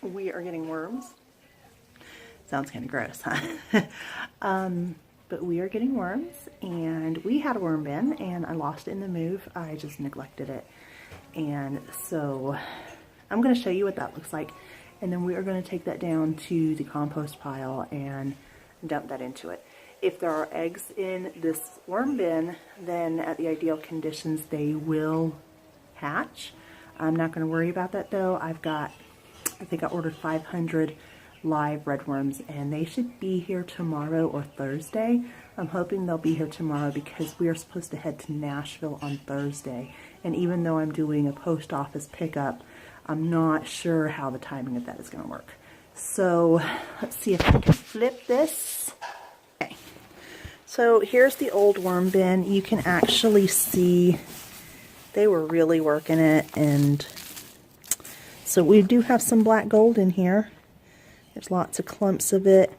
We are getting worms. Sounds kind of gross, huh? But we are getting worms, and we had a worm bin, and I lost it in the move. I just neglected it. And so I'm going to show you what that looks like, and then we are going to take that down to the compost pile and dump that into it. If there are eggs in this worm bin, then at the ideal conditions they will hatch. I'm not going to worry about that though. I think I ordered 500 live red worms, and they should be here tomorrow or Thursday. I'm hoping they'll be here tomorrow because we are supposed to head to Nashville on Thursday. And even though I'm doing a post office pickup, I'm not sure how the timing of that is going to work. So let's see if I can flip this. Okay. So here's the old worm bin. You can actually see they were really working it, and so we do have some black gold in here. There's lots of clumps of it,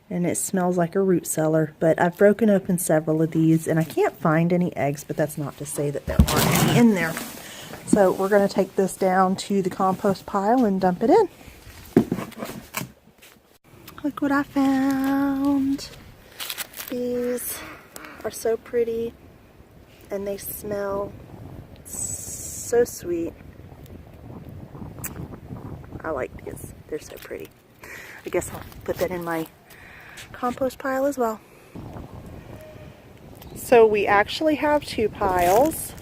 and it smells like a root cellar, but I've broken open several of these, and I can't find any eggs, but that's not to say that there aren't any in there. So we're going to take this down to the compost pile and dump it in. Look what I found. These are so pretty, and they smell so sweet. I like these. They're so pretty. I guess I'll put that in my compost pile as well. So we actually have two piles.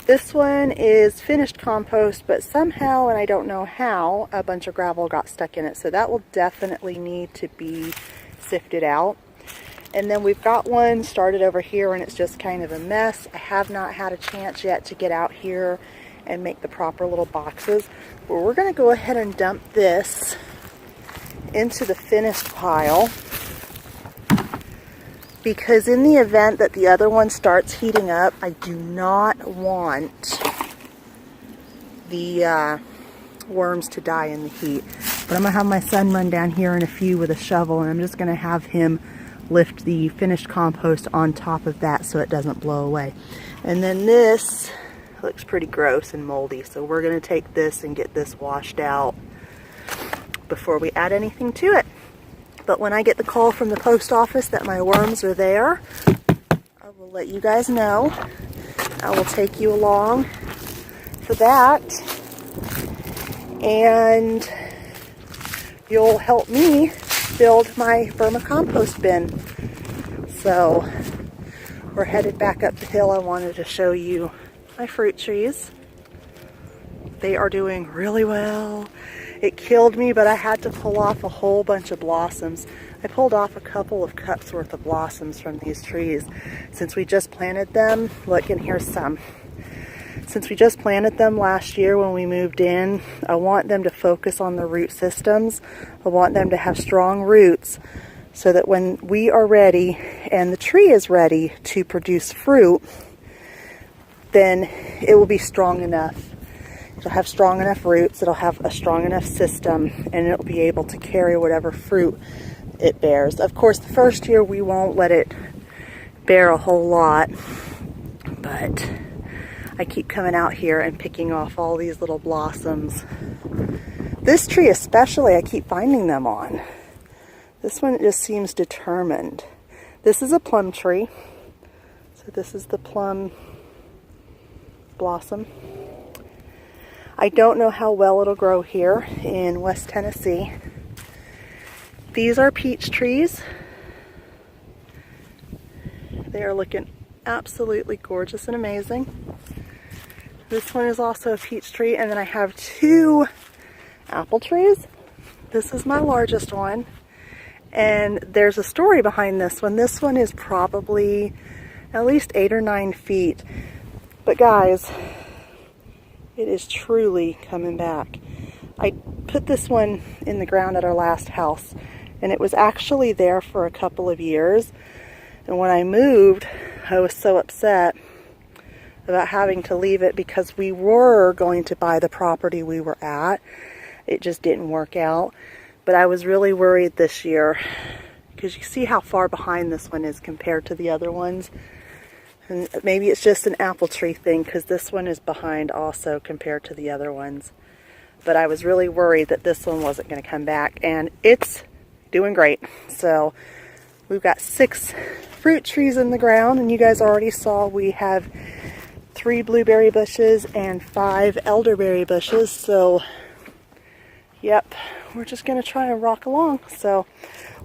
This one is finished compost, but somehow, and I don't know how, a bunch of gravel got stuck in it. So that will definitely need to be sifted out. And then we've got one started over here, and it's just kind of a mess. I have not had a chance yet to get out here and make the proper little boxes. But we're going to go ahead and dump this into the finished pile, because in the event that the other one starts heating up, I do not want the worms to die in the heat. But I'm going to have my son run down here in a few with a shovel, and I'm just going to have him lift the finished compost on top of that so it doesn't blow away. And then this looks pretty gross and moldy, so we're going to take this and get this washed out before we add anything to it. But when I get the call from the post office that my worms are there, I will let you guys know. I will take you along for that, and you'll help me build my vermicompost bin. So we're headed back up the hill. I wanted to show you my fruit trees. They are doing really well. It killed me, but I had to pull off a whole bunch of blossoms. I pulled off a couple of cups worth of blossoms from these trees. Since we just planted them, look, and here's some. Since we just planted them last year when we moved in, I want them to focus on the root systems. I want them to have strong roots so that when we are ready and the tree is ready to produce fruit, then it will be strong enough. It'll have strong enough roots, it'll have a strong enough system, and it'll be able to carry whatever fruit it bears. Of course, the first year we won't let it bear a whole lot, but I keep coming out here and picking off all these little blossoms. This tree especially, I keep finding them on. This one just seems determined. This is a plum tree. So this is the plum blossom. I don't know how well it'll grow here in West Tennessee. These are peach trees. They are looking absolutely gorgeous and amazing. This one is also a peach tree, and then I have two apple trees. This is my largest one, and there's a story behind this one. This one is probably at least 8 or 9 feet. But guys, it is truly coming back. I put this one in the ground at our last house, and it was actually there for a couple of years. And when I moved, I was so upset about having to leave it because we were going to buy the property we were at. It just didn't work out. But I was really worried this year because you see how far behind this one is compared to the other ones. And maybe it's just an apple tree thing because this one is behind also compared to the other ones. But I was really worried that this one wasn't going to come back, and it's doing great. So we've got 6 fruit trees in the ground, and you guys already saw we have 3 blueberry bushes and 5 elderberry bushes. So yep, we're just going to try and rock along. So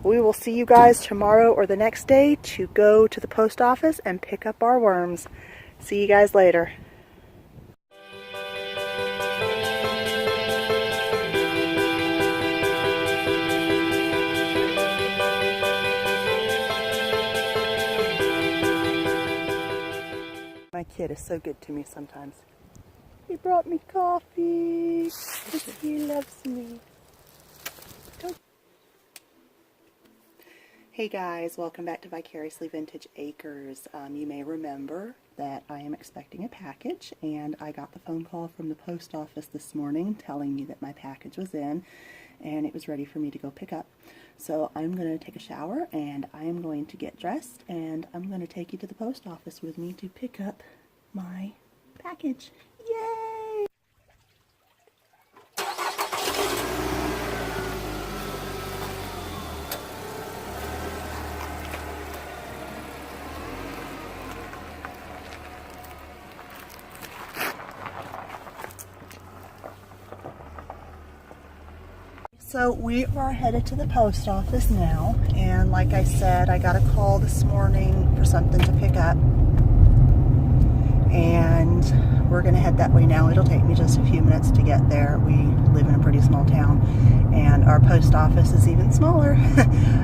we will see you guys tomorrow or the next day to go to the post office and pick up our worms. See you guys later. My kid is so good to me sometimes. He brought me coffee because he loves me. Hey guys, welcome back to Vicariously Vintage Acres. You may remember that I am expecting a package, and I got the phone call from the post office this morning telling me that my package was in and it was ready for me to go pick up. So I'm going to take a shower and I'm going to get dressed, and I'm going to take you to the post office with me to pick up my package. Yay! So we are headed to the post office now, and like I said, I got a call this morning for something to pick up, and we're going to head that way now. It'll take me just a few minutes to get there. We live in a pretty small town, and our post office is even smaller.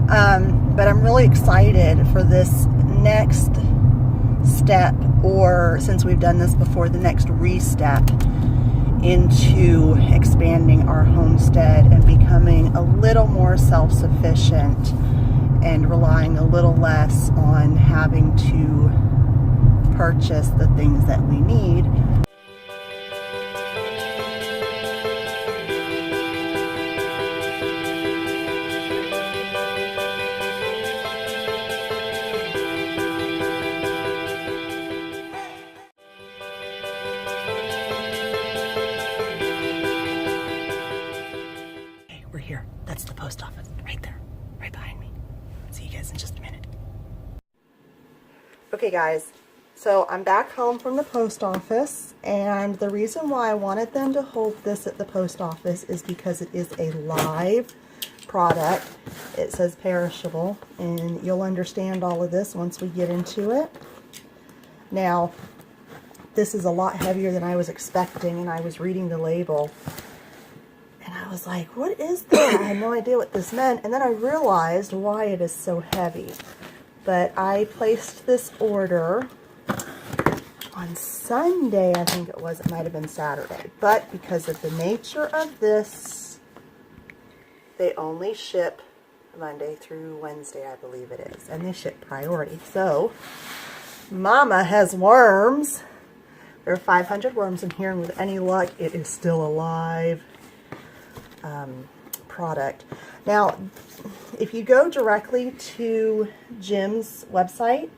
But I'm really excited for this next step, or since we've done this before, the next re-step into expanding our homestead and becoming a little more self-sufficient and relying a little less on having to purchase the things that we need. We're here. That's the post office right there, right behind me. See you guys in just a minute. Okay guys, so I'm back home from the post office, and the reason why I wanted them to hold this at the post office is because it is a live product. It says perishable, and you'll understand all of this once we get into it. Now, this is a lot heavier than I was expecting, and I was reading the label and I was like, what is that? I had no idea what this meant, and then I realized why it is so heavy. But I placed this order on Sunday, I think it was. It might have been Saturday. But because of the nature of this, they only ship Monday through Wednesday, I believe it is. And they ship priority. So, Mama has worms. There are 500 worms in here, and with any luck, it is still alive. Product. Now, if you go directly to Jim's website,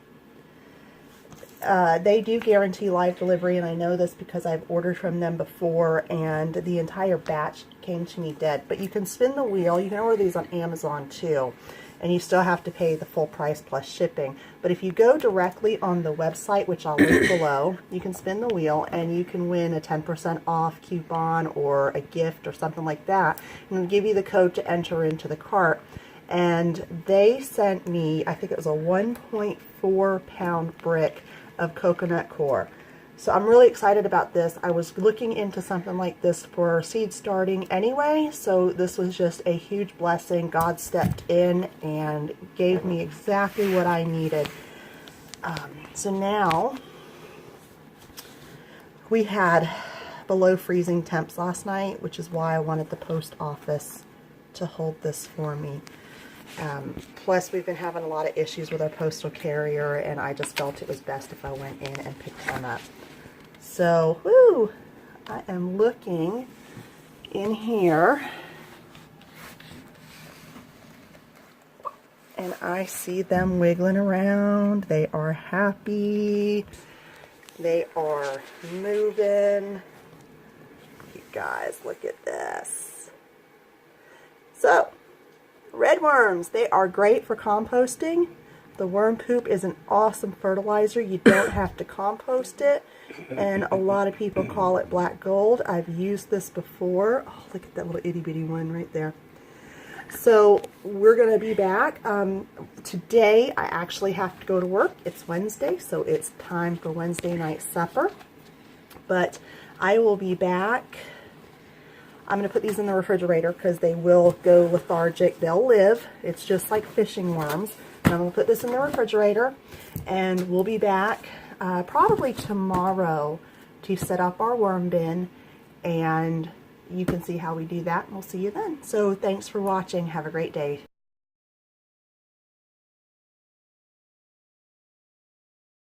they do guarantee live delivery, and I know this because I've ordered from them before, and the entire batch came to me dead. But you can spin the wheel. You can order these on Amazon too, and you still have to pay the full price plus shipping. But if you go directly on the website, which I'll link below, you can spin the wheel and you can win a 10% off coupon or a gift or something like that. And it'll give you the code to enter into the cart. And they sent me, I think it was a 1.4 pound brick of coconut core. So I'm really excited about this. I was looking into something like this for seed starting anyway, so this was just a huge blessing. God stepped in and gave me exactly what I needed. So now, we had below freezing temps last night, which is why I wanted the post office to hold this for me. Plus, we've been having a lot of issues with our postal carrier, and I just felt it was best if I went in and picked them up. So, whoo, I am looking in here, and I see them wiggling around. They are happy. They are moving. You guys, look at this. So, red worms, they are great for composting. The worm poop is an awesome fertilizer. You don't have to compost it, and a lot of people call it black gold. I've used this before. Oh, look at that little itty bitty one right there. So we're going to be back. Today I actually have to go to work. It's Wednesday, so it's time for Wednesday night supper. But I will be back. I'm going to put these in the refrigerator because they will go lethargic. They'll live. It's just like fishing worms. And I'm going to put this in the refrigerator, and we'll be back probably tomorrow to set up our worm bin, and you can see how we do that, and we'll see you then. So thanks for watching. Have a great day.